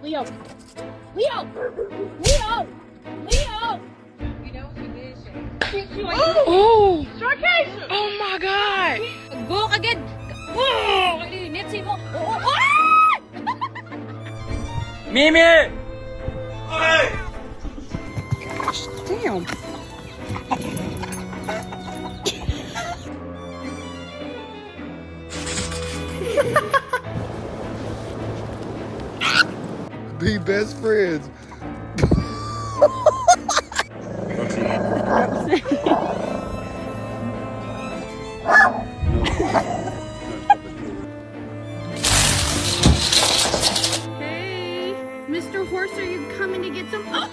Leo. Leo. Leo. Leo. You know what you did, Shay. Oh! Sarcasm. Oh my God! Go agad. Oh, init si mo. Oh, oh, ah! Mimi! Damn. Be best friends. Hey, Mr. Horse, are you coming to get some? Oh.